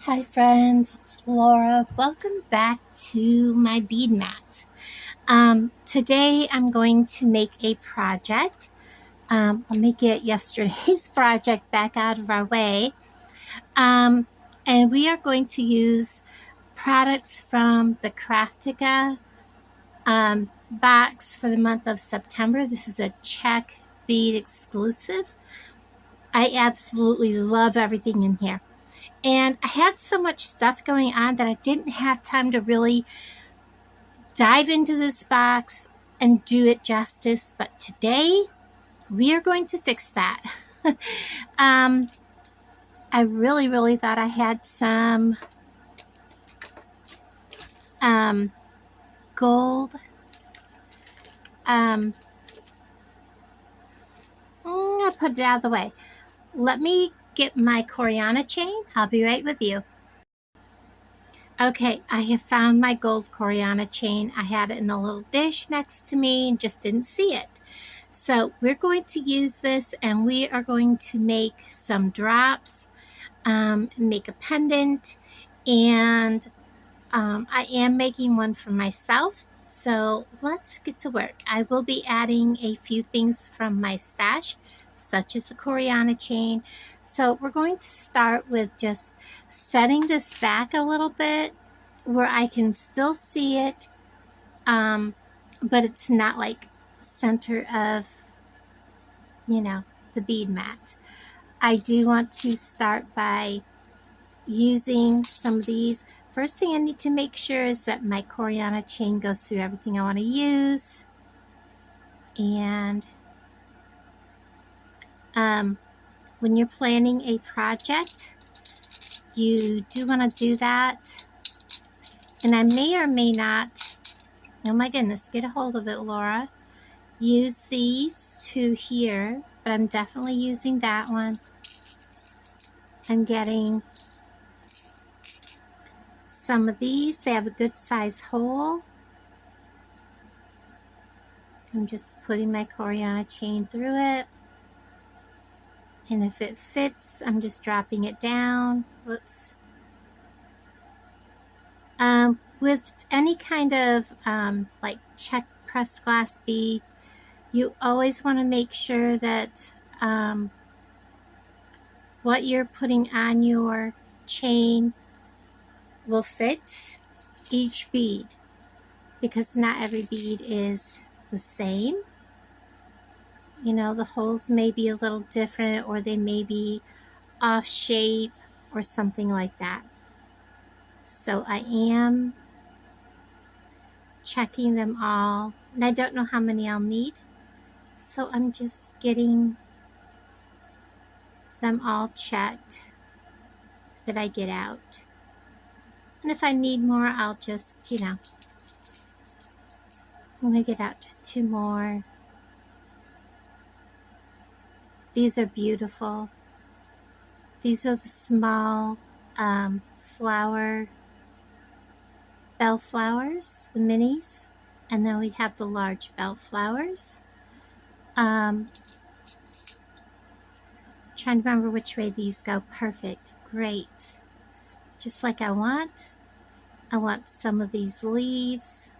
Hi friends, it's Laura. Welcome back to my bead mat. Today I'm going to make a project. Let me get yesterday's project back out of our way. And we are going to use products from the Kraftika box for the month of September. This is a Czech bead exclusive. I absolutely love everything in here. And I had so much stuff going on that I didn't have time to really dive into this box and do it justice. But today we are going to fix that. I really thought I had some gold. I put it out of the way. Let me get my Coreana chain. I'll be right with you. Okay, I have found my gold Coreana chain. I had it in a little dish next to me and just didn't see it. So we're going to use this and we are going to make some drops, make a pendant, and I am making one for myself. So let's get to work. I will be adding a few things from my stash, such as the Coreana chain. So we're going to start with just setting this back a little bit where I can still see it, but it's not like center of, the bead mat. I do want to start by using some of these. First thing I need to make sure is that my Coreana chain goes through everything I want to use. And when you're planning a project, you do want to do that. And I may or may not, oh my goodness, get a hold of it, Laura. Use these two here, but I'm definitely using that one. I'm getting some of these. They have a good size hole. I'm just putting my Coreana chain through it. And if it fits, I'm just dropping it down. Whoops. With any kind of like Czech pressed glass bead, you always want to make sure that what you're putting on your chain will fit each bead, because not every bead is the same. The holes may be a little different, or they may be off shape or something like that. So I am checking them all, and I don't know how many I'll need, so I'm just getting them all checked that I get out. And if I need more, I'll just, I'm going to get out just 2 more. These are beautiful. These are the small bell flowers, the minis. And then we have the large bell flowers. Trying to remember which way these go. Perfect. Great. Just like I want. I want some of these leaves.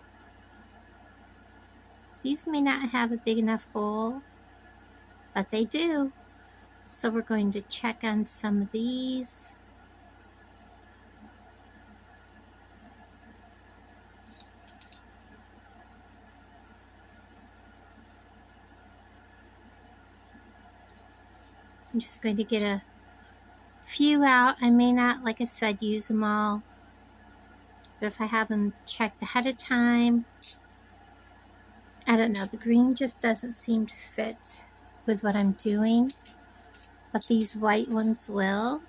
These may not have a big enough hole, but they do. So we're going to check on some of these. I'm just going to get a few out. I may not, like I said, use them all. But if I have them checked ahead of time, I don't know, the green just doesn't seem to fit with what I'm doing. But these white ones will.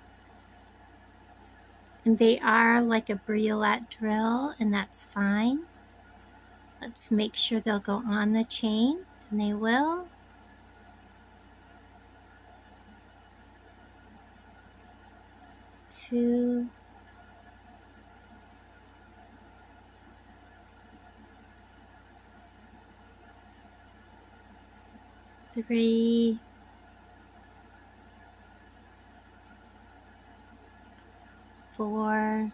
And they are like a briolette drill, and that's fine. Let's make sure they'll go on the chain, and they will. Two. Three. 4.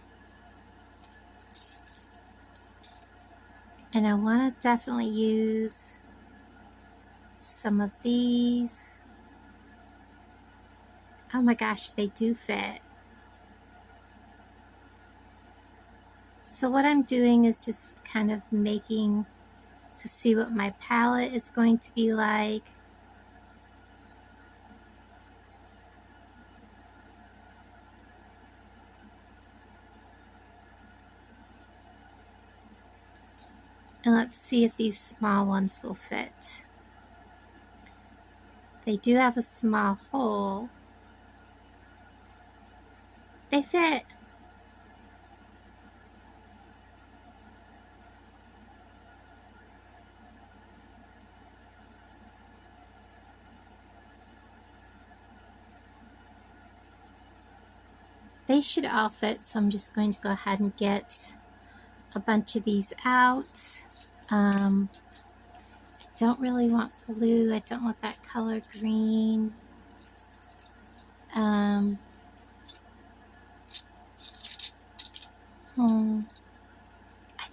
And I want to definitely use some of these. Oh my gosh, they do fit. So what I'm doing is just kind of making to see what my palette is going to be like. And let's see if these small ones will fit. They do have a small hole. They fit. They should all fit, so I'm just going to go ahead and get a bunch of these out. I don't really want blue. I don't want that color green. I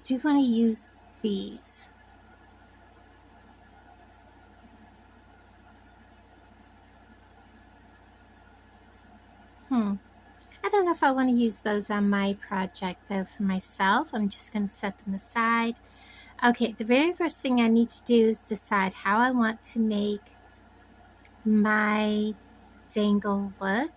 do want to use these. I don't know if I want to use those on my project though for myself. I'm just going to set them aside. Okay, the very first thing I need to do is decide how I want to make my dangle look.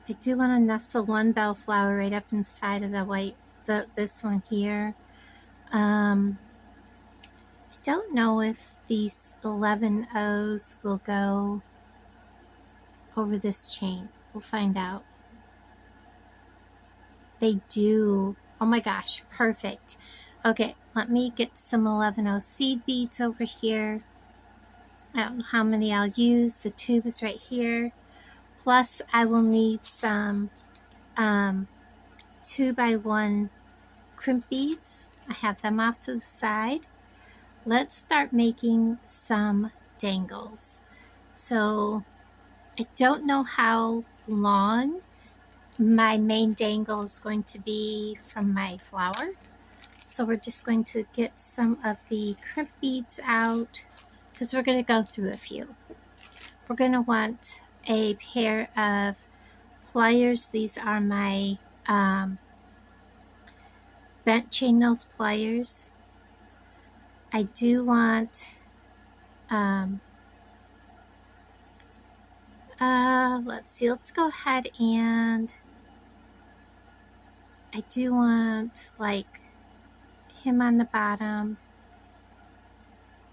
I do want to nestle one bellflower right up inside of the white, this one here. I don't know if these 11 O's will go over this chain. We'll find out. They do. Oh my gosh, perfect. Okay, let me get some 11O seed beads over here. I don't know how many I'll use. The tube is right here. Plus, I will need some 2x1 crimp beads. I have them off to the side. Let's start making some dangles. So, I don't know how long my main dangle is going to be from my flower. So we're just going to get some of the crimp beads out because we're going to go through a few. We're going to want a pair of pliers. These are my bent chain nose pliers. I do want let's see, let's go ahead and I do want like him on the bottom.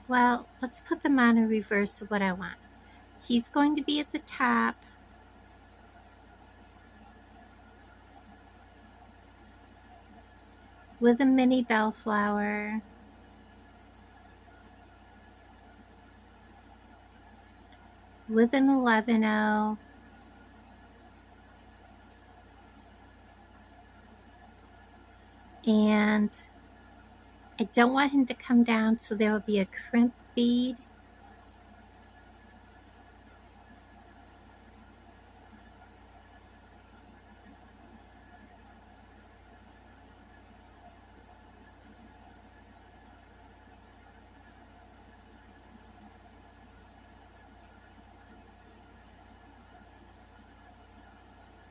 Well, let's put them on in reverse of what I want. He's going to be at the top. With a mini bellflower. With an 11O. And I don't want him to come down, so there will be a crimp bead.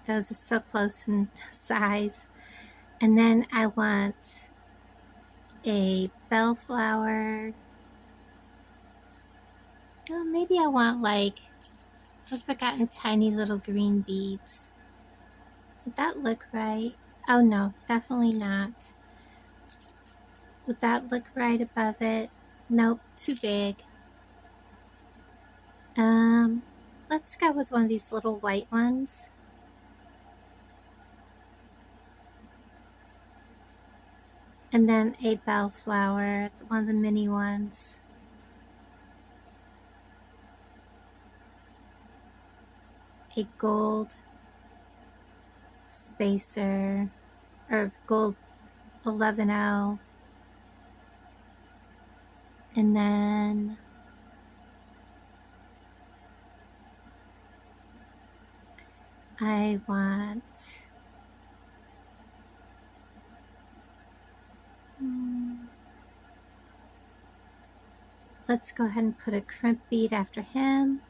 Those are so close in size. And then I want a bellflower. Oh, maybe I want like, I've forgotten tiny little green beads. Would that look right? Oh no, definitely not. Would that look right above it? Nope, too big. Let's go with one of these little white ones. And then a bellflower, one of the mini ones. A gold spacer, or gold 11O. And then I want let's go ahead and put a crimp bead after him.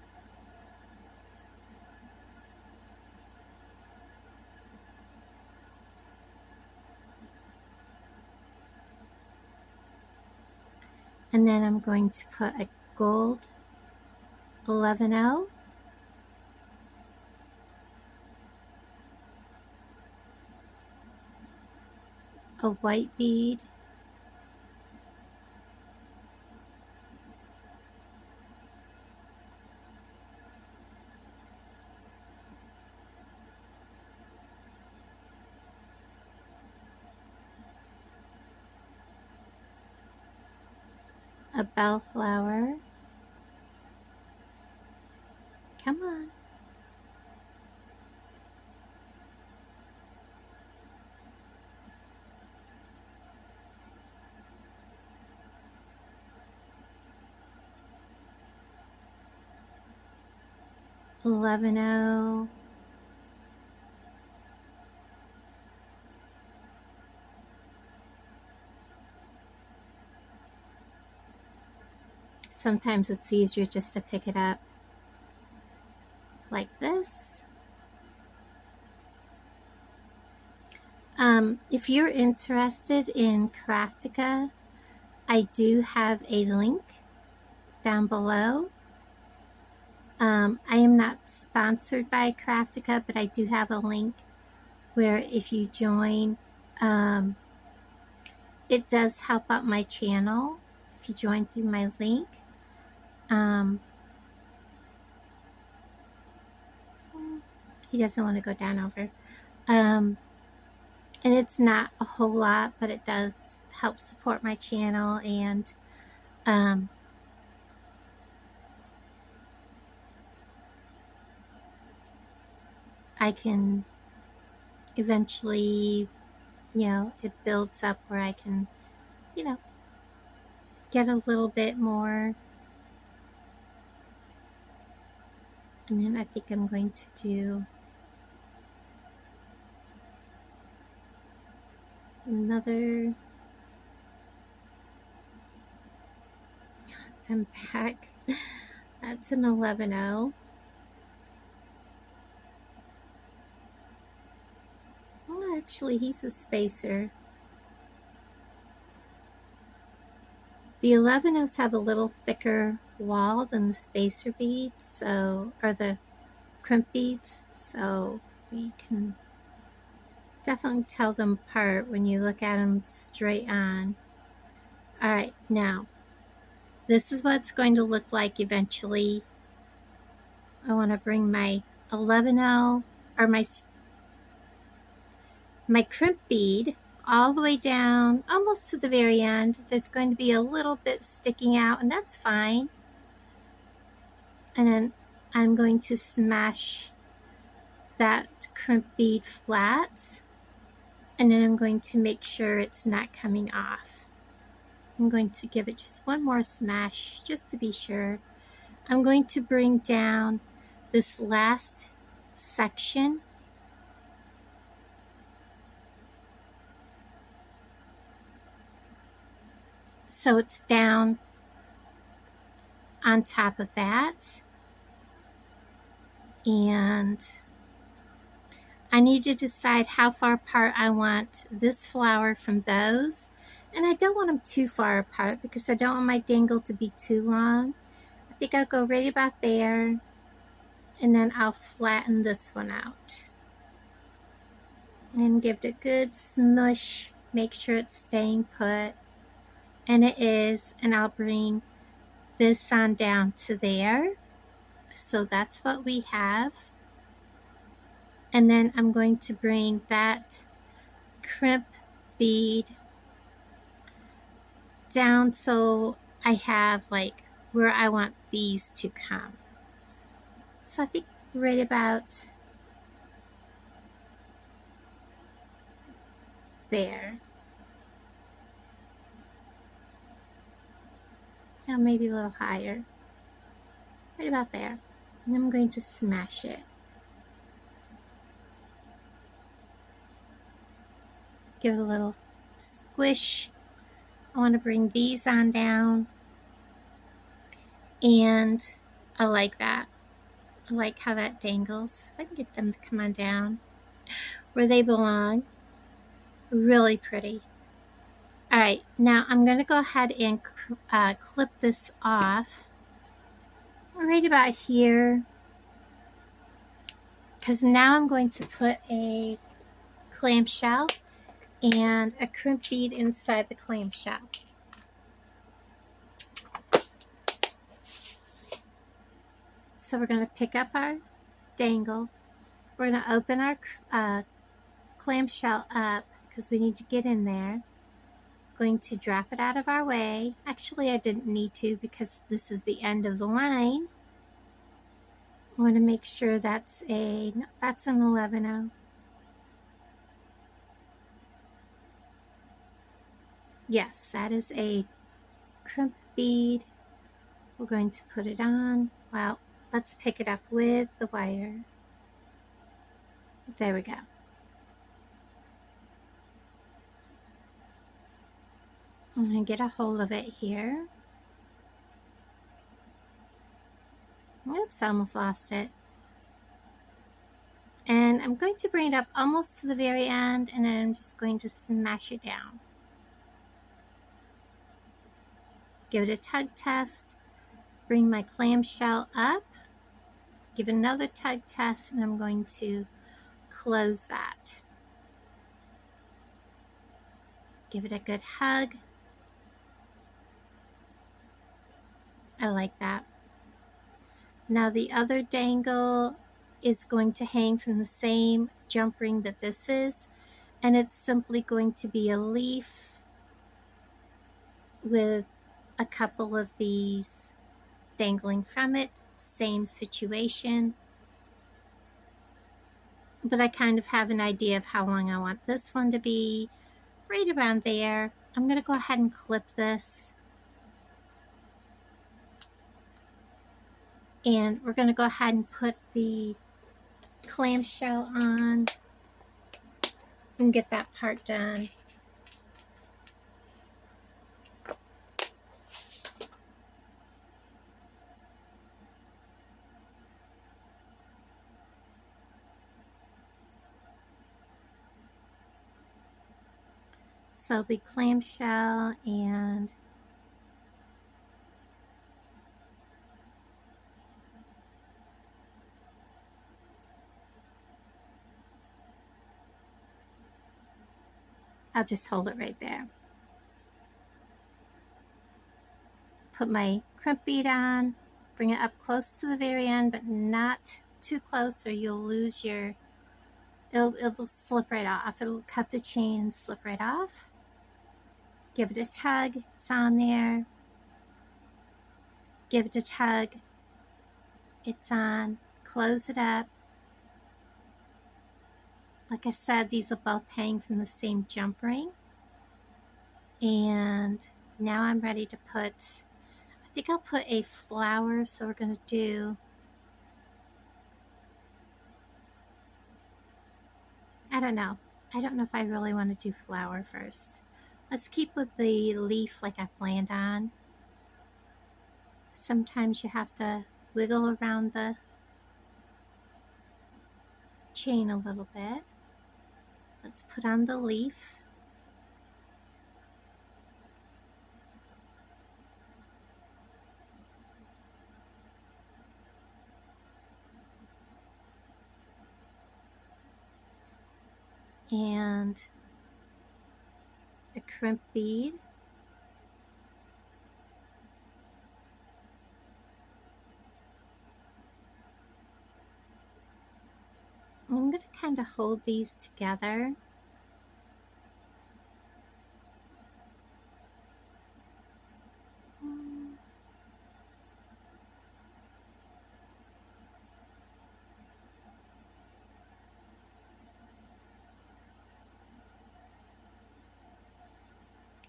And then I'm going to put a gold 11-0. A white bead. A bellflower. Come on. $11.0. Sometimes it's easier just to pick it up like this. If you're interested in Kraftika, I do have a link down below. I am not sponsored by Kraftika, but I do have a link where if you join, it does help out my channel if you join through my link. He doesn't want to go down over. And it's not a whole lot, but it does help support my channel, and I can eventually, it builds up where I can, get a little bit more. And then I think I'm going to do another, them back. That's an 11-0. Well, actually, he's a spacer. The 11-0s have a little thicker wall than the spacer beads, or the crimp beads, so we can definitely tell them apart when you look at them straight on. Alright, now this is what it's going to look like eventually. I want to bring my 11-0 or my crimp bead all the way down almost to the very end. There's going to be a little bit sticking out, and that's fine. And then I'm going to smash that crimp bead flat, and then I'm going to make sure it's not coming off. I'm going to give it just one more smash just to be sure. I'm going to bring down this last section so it's down on top of that, and I need to decide how far apart I want this flower from those, and I don't want them too far apart because I don't want my dangle to be too long. I think I'll go right about there, and then I'll flatten this one out and give it a good smush. Make sure it's staying put, and it is, and I'll bring this on down to there. So that's what we have. And then I'm going to bring that crimp bead down so I have like where I want these to come. So I think right about there. Now maybe a little higher. Right about there. And I'm going to smash it. Give it a little squish. I want to bring these on down. And I like that. I like how that dangles. If I can get them to come on down where they belong. Really pretty. Alright, now I'm going to go ahead and clip this off right about here, because now I'm going to put a clamshell and a crimp bead inside the clamshell. So we're going to pick up our dangle. We're going to open our clamshell up because we need to get in there. Going to drop it out of our way. Actually, I didn't need to because this is the end of the line. I want to make sure that's an 11-0. Yes, that is a crimp bead. We're going to put it on. Well, let's pick it up with the wire. There we go. I'm going to get a hold of it here. Oops, I almost lost it. And I'm going to bring it up almost to the very end, and then I'm just going to smash it down. Give it a tug test. Bring my clamshell up. Give it another tug test, and I'm going to close that. Give it a good hug. I like that. Now the other dangle is going to hang from the same jump ring that this is, and it's simply going to be a leaf with a couple of these dangling from it. Same situation, but I kind of have an idea of how long I want this one to be. Right around there. I'm going to go ahead and clip this. And we're going to go ahead and put the clamshell on and get that part done. So the clamshell and I'll just hold it right there. Put my crimp bead on, bring it up close to the very end, but not too close or you'll lose your, it'll slip right off. It'll cut the chain and slip right off. Give it a tug, it's on there. Give it a tug, it's on. Close it up. Like I said, these will both hang from the same jump ring. And now I'm ready to put, I think I'll put a flower. So we're going to do, I don't know if I really want to do flower first. Let's keep with the leaf like I planned on. Sometimes you have to wiggle around the chain a little bit. Let's put on the leaf. And a crimp bead. I'm going to kind of hold these together.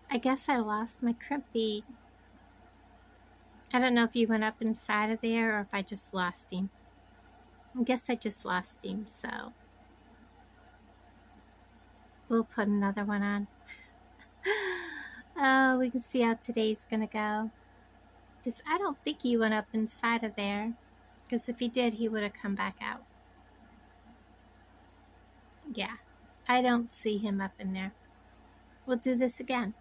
I guess I lost my crimp bead. I don't know if he went up inside of there or if I just lost him. I guess I just lost him, so we'll put another one on. Oh, we can see how today's gonna go. Because I don't think he went up inside of there. Because if he did, he would have come back out. Yeah, I don't see him up in there. We'll do this again.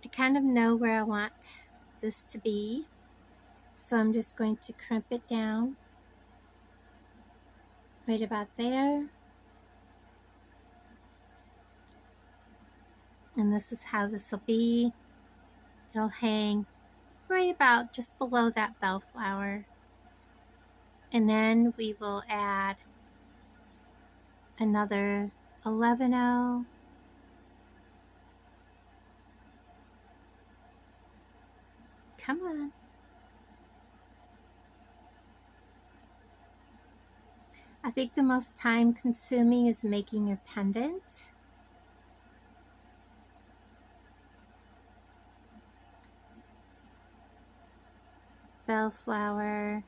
I kind of know where I want this to be. So I'm just going to crimp it down. Right about there. And this is how this will be. It'll hang right about just below that bellflower. And then we will add another 11-0. Come on. I think the most time consuming is making your pendant. Bellflower.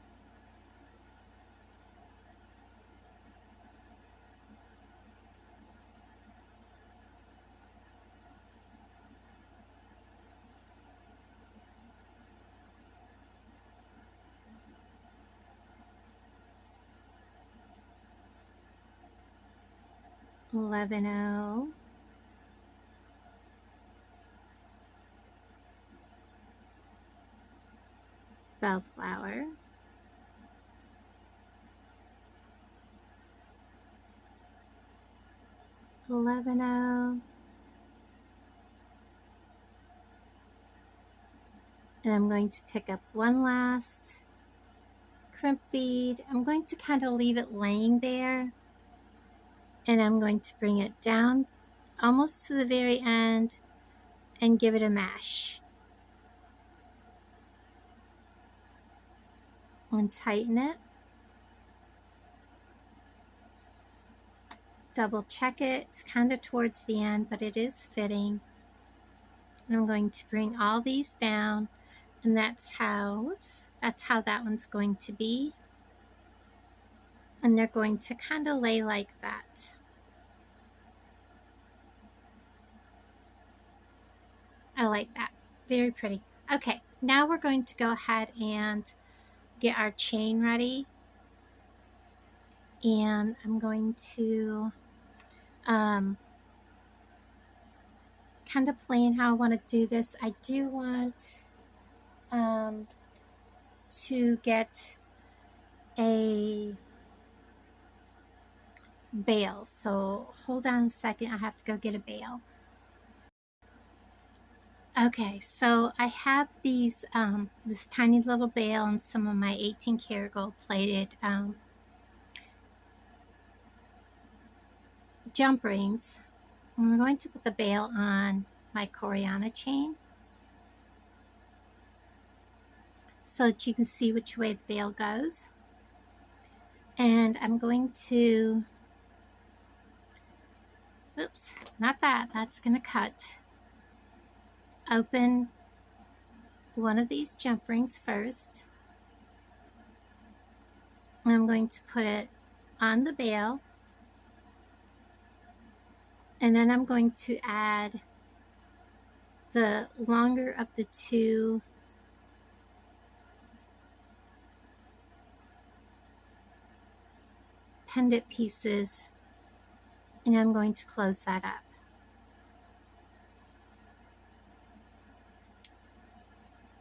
$11. Bellflower. $11. And I'm going to pick up one last crimp bead. I'm going to kind of leave it laying there. And I'm going to bring it down almost to the very end and give it a mash. And tighten it. Double check it. It's kind of towards the end, but it is fitting. And I'm going to bring all these down, and that's how that one's going to be. And they're going to kind of lay like that. I like that. Very pretty. Okay, now we're going to go ahead and get our chain ready. And I'm going to kind of plan how I want to do this. I do want to get a bail. So hold on a second. I have to go get a bail. Okay, so I have these this tiny little bail and some of my 18 karat gold plated jump rings. And we're going to put the bail on my Coreana chain so that you can see which way the bail goes. And I'm going to, oops, not that, that's going to cut. Open one of these jump rings first. And I'm going to put it on the bail. And then I'm going to add the longer of the two pendant pieces, and I'm going to close that up.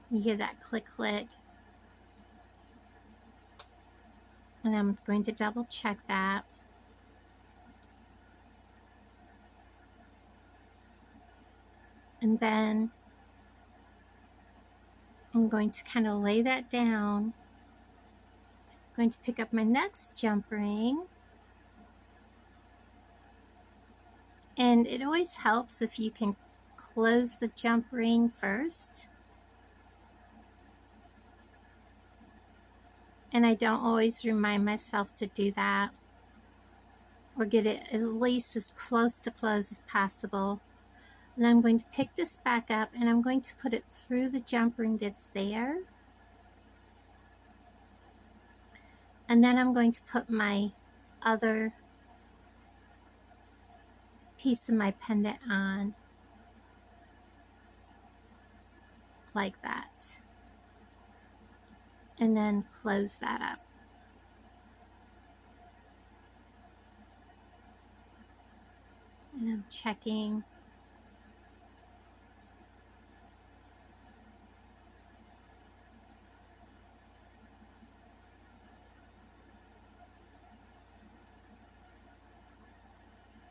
You hear that click click, and I'm going to double check that. And then I'm going to kind of lay that down. I'm going to pick up my next jump ring. And it always helps if you can close the jump ring first. And I don't always remind myself to do that, or get it at least as close to close as possible. And I'm going to pick this back up and I'm going to put it through the jump ring that's there. And then I'm going to put my other piece of my pendant on like that. And then close that up. And I'm checking.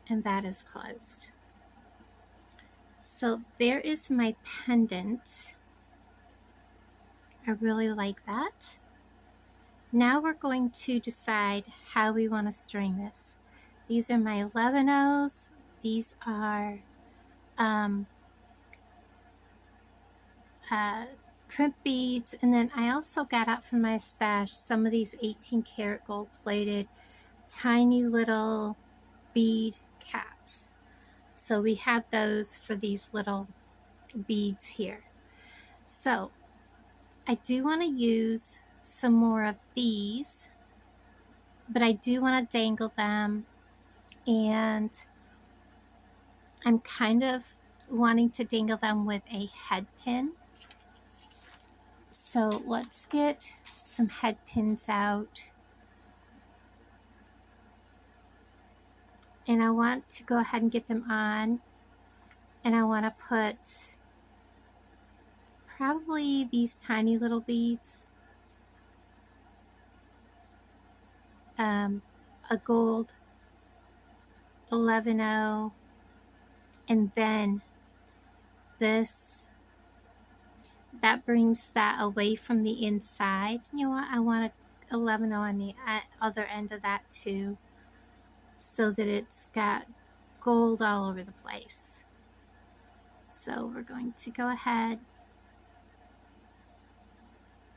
And that is closed. So there is my pendant. I really like that. Now we're going to decide how we want to string this. These are my 11-0s. These are crimp beads, and then I also got out from my stash some of these 18-karat gold plated tiny little bead caps. So we have those for these little beads here. So I do want to use some more of these, but I do want to dangle them, and I'm kind of wanting to dangle them with a head pin. So let's get some head pins out. And I want to go ahead and get them on. And I want to put probably these tiny little beads. A gold 11-0. And then this. That brings that away from the inside. You know what? I want a 11-0 on the other end of that too, so that it's got gold all over the place. So we're going to go ahead,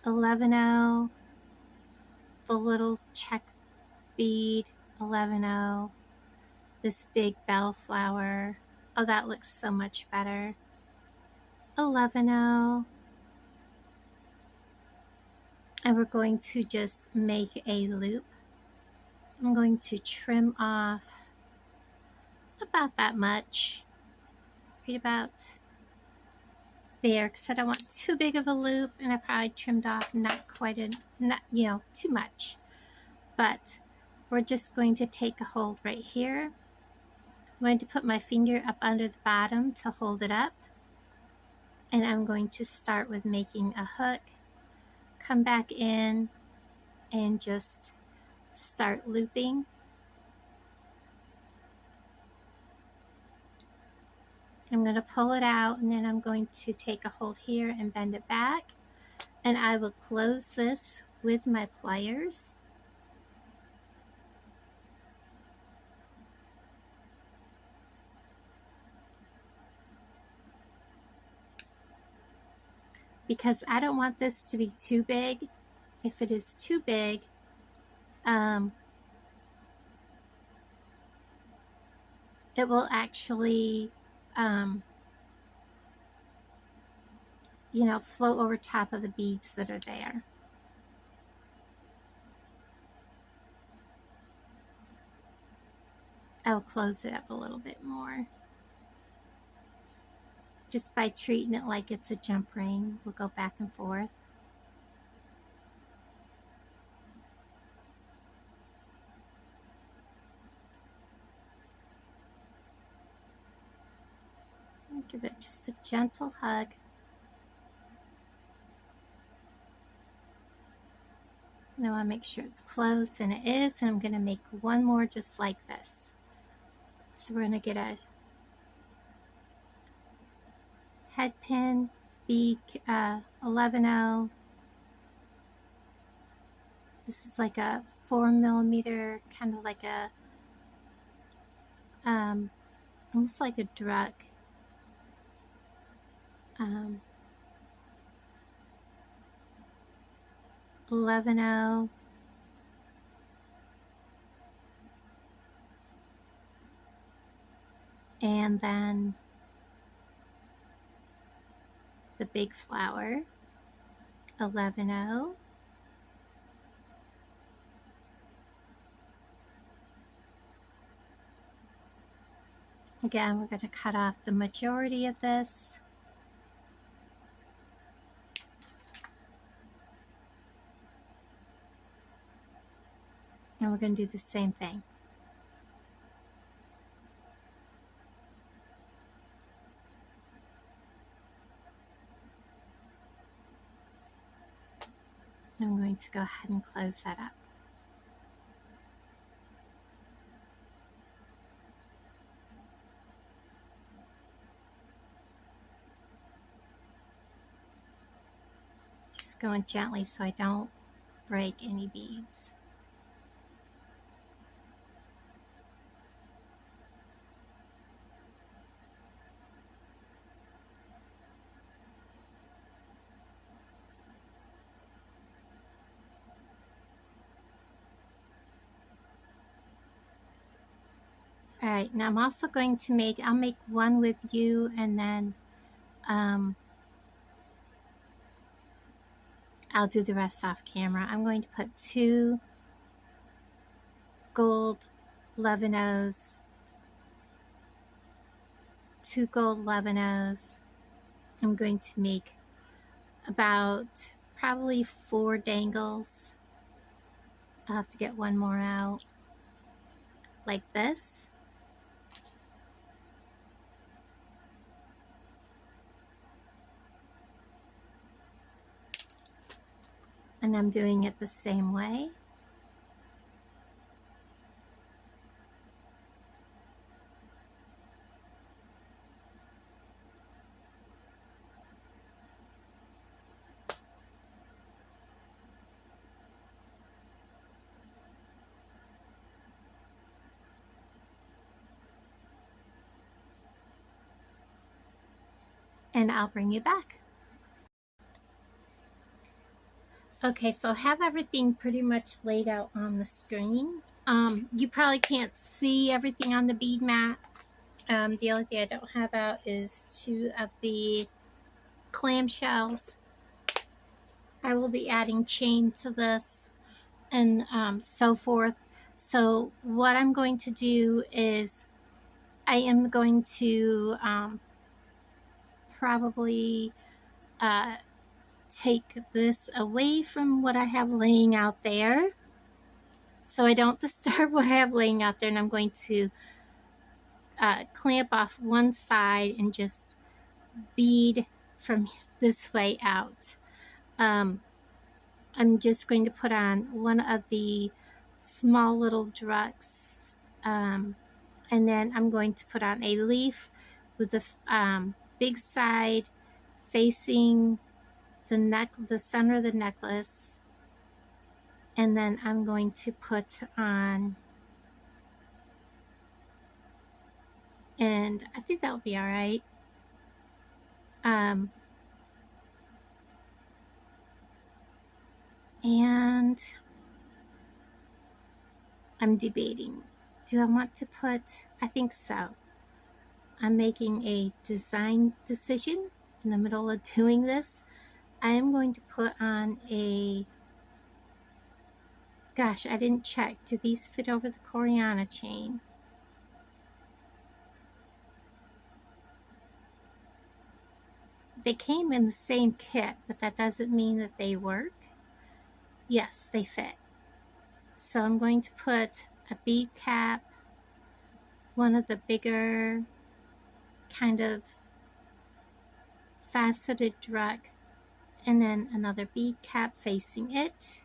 11-0, the little check bead, 11-0, this big bellflower. Oh, that looks so much better. 11-0. And we're going to just make a loop. I'm going to trim off about that much, right about there, because I don't want too big of a loop, and I probably trimmed off not too much. But we're just going to take a hold right here. I'm going to put my finger up under the bottom to hold it up, and I'm going to start with making a hook, come back in, and just start looping. I'm going to pull it out, and then I'm going to take a hold here and bend it back, and I will close this with my pliers. Because I don't want this to be too big. If it is too big, it will actually float over top of the beads that are there. I'll close it up a little bit more. Just by treating it like it's a jump ring, we'll go back and forth. Give it just a gentle hug. And I want to make sure it's closed, and it is, and I'm going to make one more just like this. So we're going to get a head pin, beak, 11-0. This is like a 4mm, kind of like a, almost like a drug. 11-0. And then the big flower, 11-0. Again, we're going to cut off the majority of this. And we're going to do the same thing. I'm going to go ahead and close that up. Just going gently so I don't break any beads. All right, now I'm also going to I'll make one with you, and then I'll do the rest off camera. I'm going to put 2 gold 11-0s, 2 gold 11-0s. I'm going to make about probably 4 dangles. I'll have to get one more out, like this. And I'm doing it the same way. And I'll bring you back. Okay, so I have everything pretty much laid out on the screen. You probably can't see everything on the bead mat. The only thing I don't have out is 2 of the clamshells. I will be adding chain to this and so forth. So what I'm going to do is I am going to probably take this away from what I have laying out there so I don't disturb what I have laying out there, and I'm going to clamp off one side and just bead from this way out. I'm just going to put on one of the small little drucks, and then I'm going to put on a leaf with the big side facing the center of the necklace, and then I'm going to put on, and I think that'll be all right. And I'm debating. Do I want to put, I think so. I'm making a design decision in the middle of doing this. I am going to put on a, gosh, I didn't check. Do these fit over the Coreana chain? They came in the same kit, but that doesn't mean that they work. Yes, they fit. So I'm going to put a bead cap, one of the bigger kind of faceted druck, and then another bead cap facing it.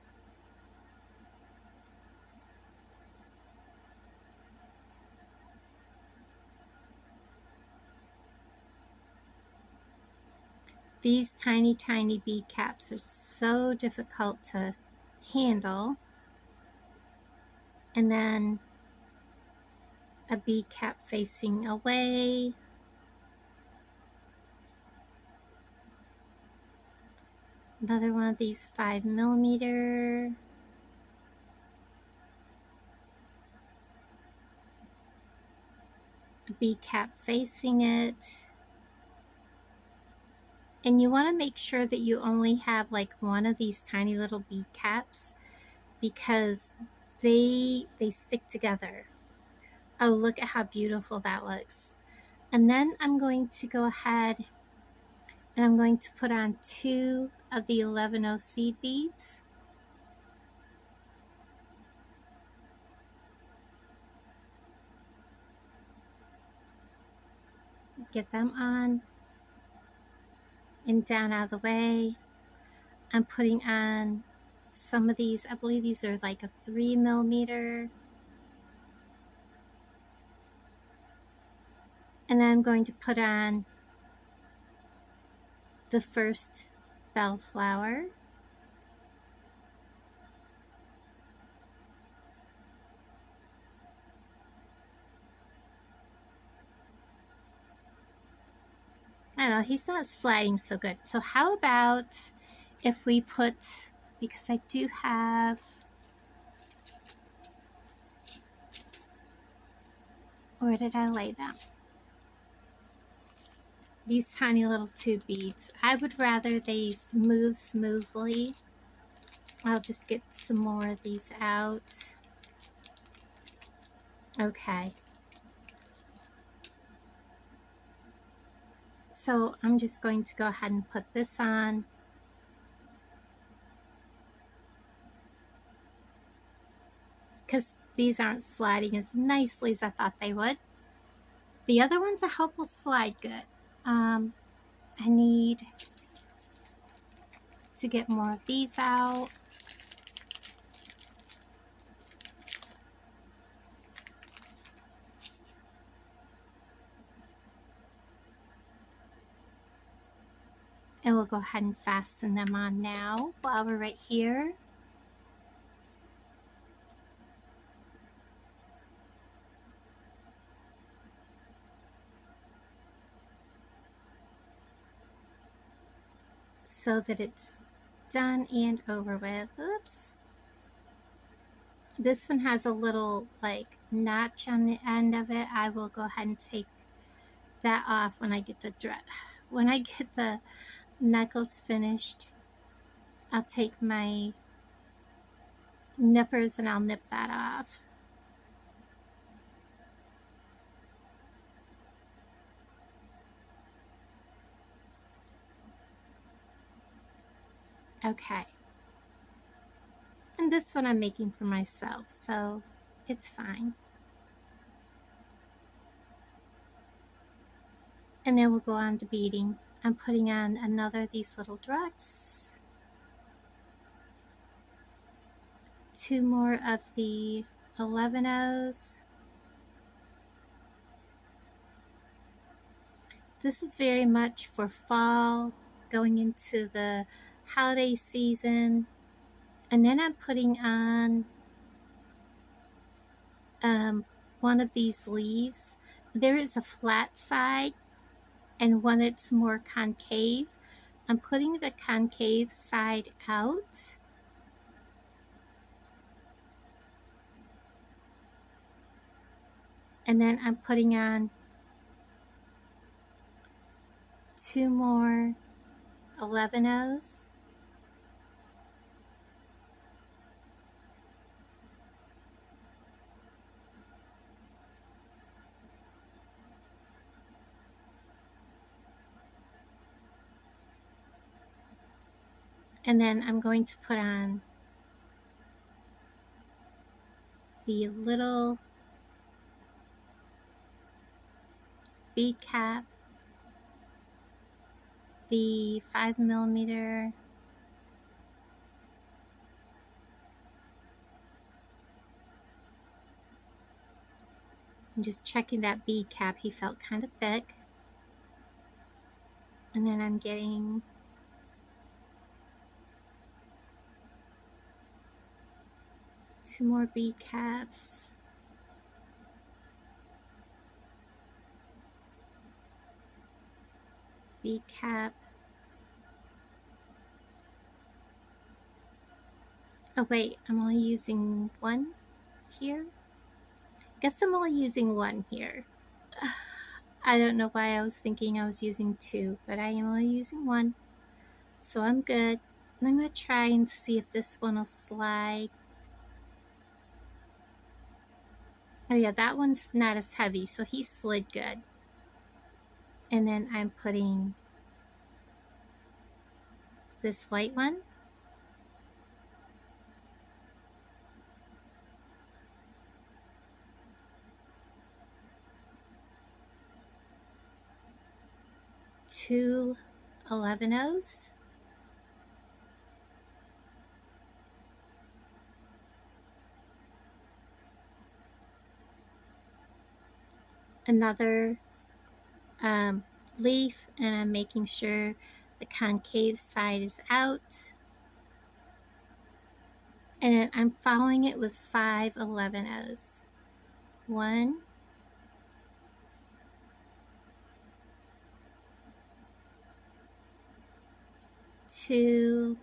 These tiny, tiny bead caps are so difficult to handle. And then a bead cap facing away. Another one of these 5mm. A bead cap facing it. And you want to make sure that you only have like one of these tiny little bead caps because they stick together. Oh, look at how beautiful that looks. And then I'm going to go ahead and I'm going to put on 2 of the 11O seed beads. Get them on and down out of the way. I'm putting on some of these, I believe these are like a 3mm. And then I'm going to put on the first bellflower. I don't know, he's not sliding so good. So how about if we put, because I do have, where did I lay them? These tiny little tube beads. I would rather they move smoothly. I'll just get some more of these out. Okay. So I'm just going to go ahead and put this on. Because these aren't sliding as nicely as I thought they would. The other ones I hope will slide good. I need to get more of these out. And we'll go ahead and fasten them on now while we're right here. So that it's done and over with. Oops. This one has a little like notch on the end of it. I will go ahead and take that off when I get the necklace finished. I'll take my nippers and I'll nip that off. Okay. And this one I'm making for myself, so it's fine. And then we'll go on to beading. I'm putting on another of these little drugs. 2 more of the 11Os. This is very much for fall, going into the holiday season. And then I'm putting on one of these leaves. There is a flat side and one that's more concave. I'm putting the concave side out. And then I'm putting on 2 more 11Os. And then I'm going to put on the little bead cap, the 5mm, I'm just checking that bead cap. He felt kind of thick. And then I'm getting two more bead caps. Bead cap. Oh wait, I'm only using one here. Guess I'm only using one here. I don't know why I was thinking I was using 2, but I am only using 1. So I'm good. I'm going to try and see if this one will slide. Oh yeah, that one's not as heavy, so he slid good. And then I'm putting this white one. Two 11-0s. Another leaf, and I'm making sure the concave side is out. And then I'm following it with 5 11-0s. 1, 2,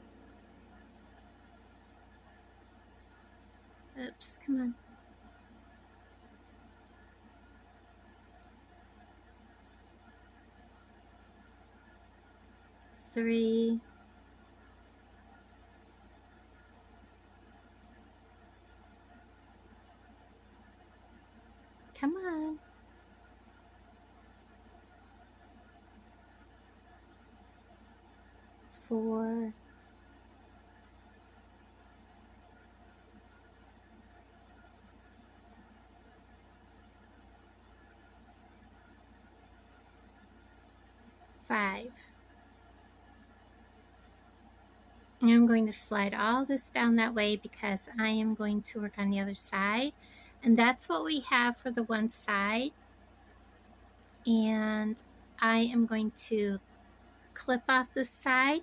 oops, come on. 3, 4, 5. And I'm going to slide all this down that way because I am going to work on the other side. And that's what we have for the one side. And I am going to clip off this side.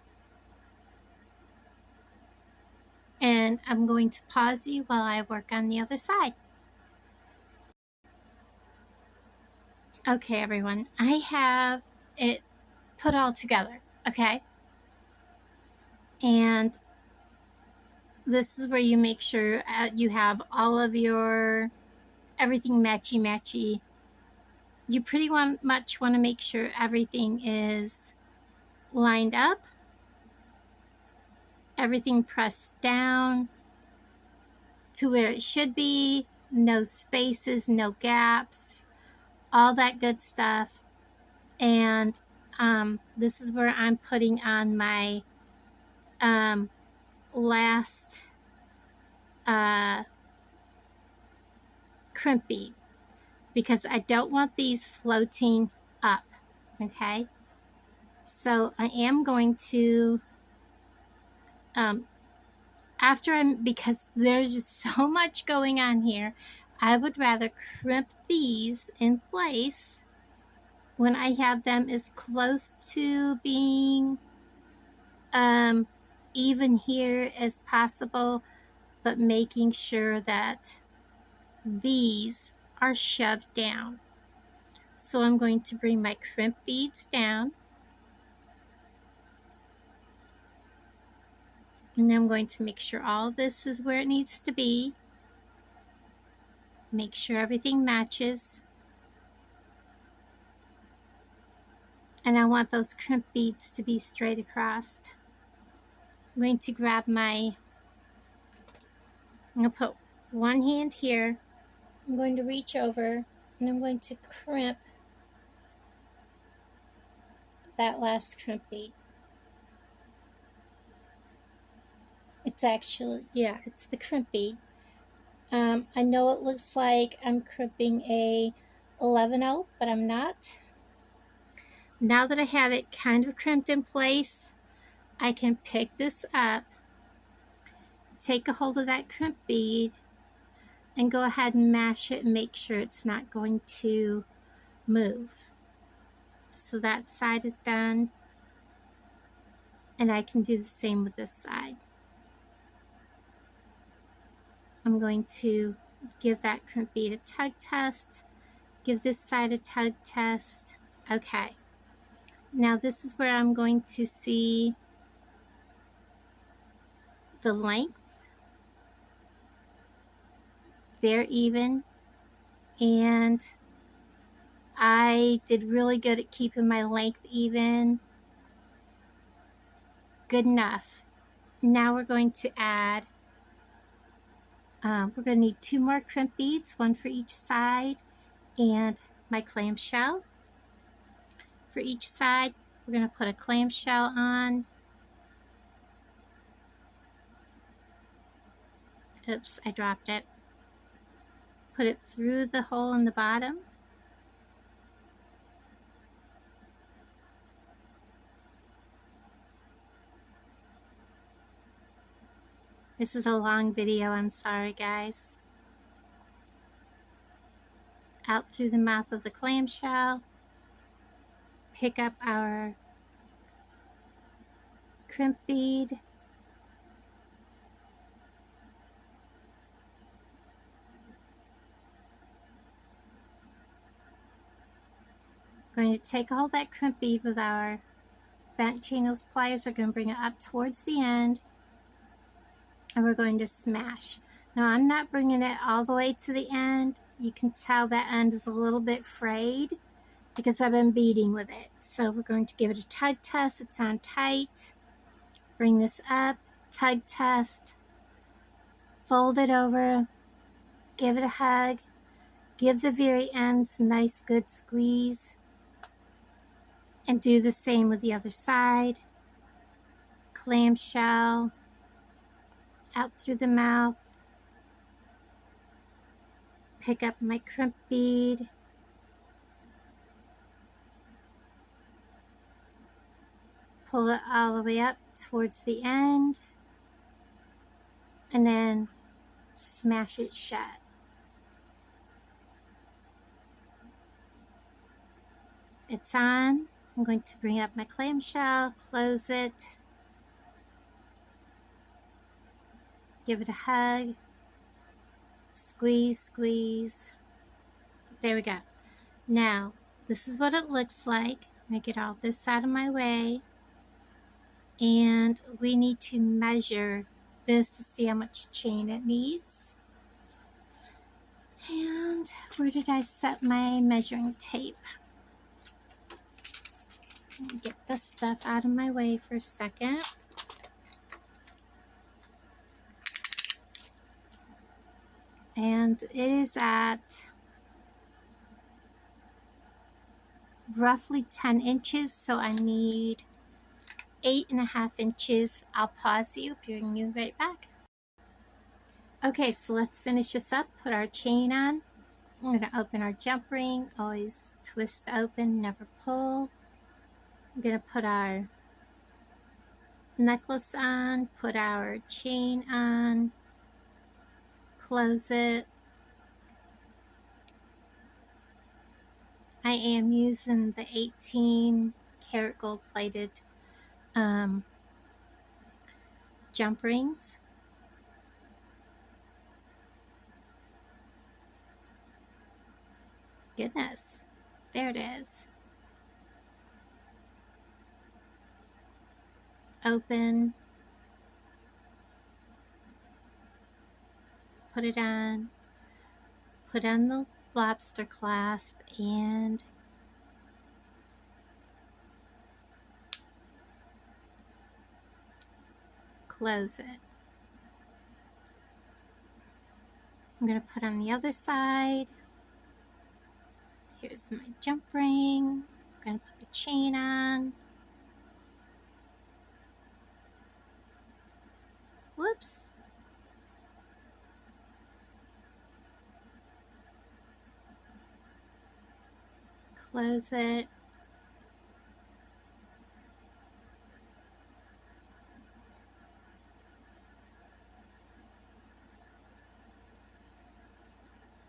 And I'm going to pause you while I work on the other side. Okay, everyone, I have it put all together, okay? And this is where you make sure you have all of your everything matchy-matchy. You pretty much want to make sure everything is lined up, everything pressed down to where it should be, no spaces, no gaps, all that good stuff. And this is where I'm putting on my last crimp bead because I don't want these floating up, okay? So I am going to, because there's just so much going on here, I would rather crimp these in place when I have them as close to being even here as possible, but making sure that these are shoved down. So I'm going to bring my crimp beads down, and I'm going to make sure all this is where it needs to be. Make sure everything matches. And I want those crimp beads to be straight across. I'm going to grab I'm going to put one hand here. I'm going to reach over and I'm going to crimp that last crimp bead. It's actually, yeah, it's the crimp bead. I know it looks like I'm crimping a 11-0, but I'm not. Now that I have it kind of crimped in place, I can pick this up, take a hold of that crimp bead, and go ahead and mash it and make sure it's not going to move. So that side is done, and I can do the same with this side. I'm going to give that crimp bead a tug test, give this side a tug test. Okay, now this is where I'm going to see the length. They're even, and I did really good at keeping my length even. Good enough. Now we're going to add, we're going to need 2 more crimp beads, 1 for each side, and my clamshell. For each side, we're going to put a clamshell on. Oops, I dropped it. Put it through the hole in the bottom. This is a long video, I'm sorry guys. Out through the mouth of the clamshell. Pick up our crimp bead. Going to take all that crimp bead with our bent chain nose pliers. We're going to bring it up towards the end, and we're going to smash. Now I'm not bringing it all the way to the end. You can tell that end is a little bit frayed because I've been beading with it. So we're going to give it a tug test. It's on tight. Bring this up, tug test, fold it over, give it a hug, give the very ends a nice good squeeze, and do the same with the other side. Clamshell, out through the mouth, pick up my crimp bead, pull it all the way up towards the end, and then smash it shut. It's on. I'm going to bring up my clamshell, close it, give it a hug, squeeze, squeeze. There we go. Now, this is what it looks like. I'm going to get all this out of my way. And we need to measure this to see how much chain it needs. And where did I set my measuring tape? Get this stuff out of my way for a second. And it is at roughly 10 inches, so I need 8.5 inches. I'll pause you, bring you right back. Okay, so let's finish this up. Put our chain on. I'm going to open our jump ring. Always twist open, never pull. I'm going to put our necklace on, put our chain on, close it. I am using the 18 karat gold plated jump rings. Goodness, there it is. Open, put it on, put on the lobster clasp, and close it. I'm going to put on the other side. Here's my jump ring. I'm going to put the chain on. Whoops. Close it.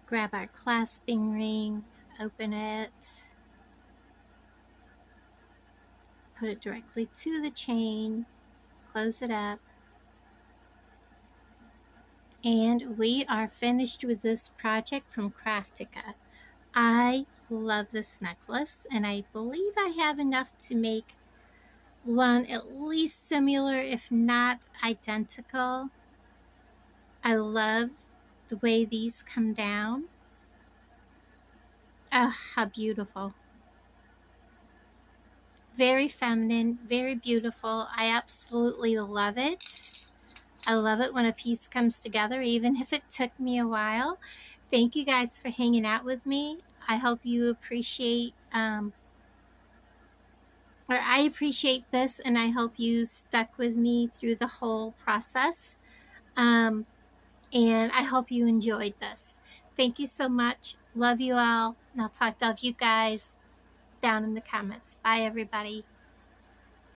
Grab our clasping ring, open it, put it directly to the chain, close it up, and we are finished with this project from Kraftika. I love this necklace, and I believe I have enough to make one at least similar, if not identical. I love the way these come down. Oh, how beautiful. Very feminine, very beautiful. I absolutely love it. I love it when a piece comes together, even if it took me a while. Thank you guys for hanging out with me. I hope you appreciate, or I appreciate this, and I hope you stuck with me through the whole process. Um, and I hope you enjoyed this. Thank you so much. Love you all. And I'll talk to you guys down in the comments. Bye, everybody.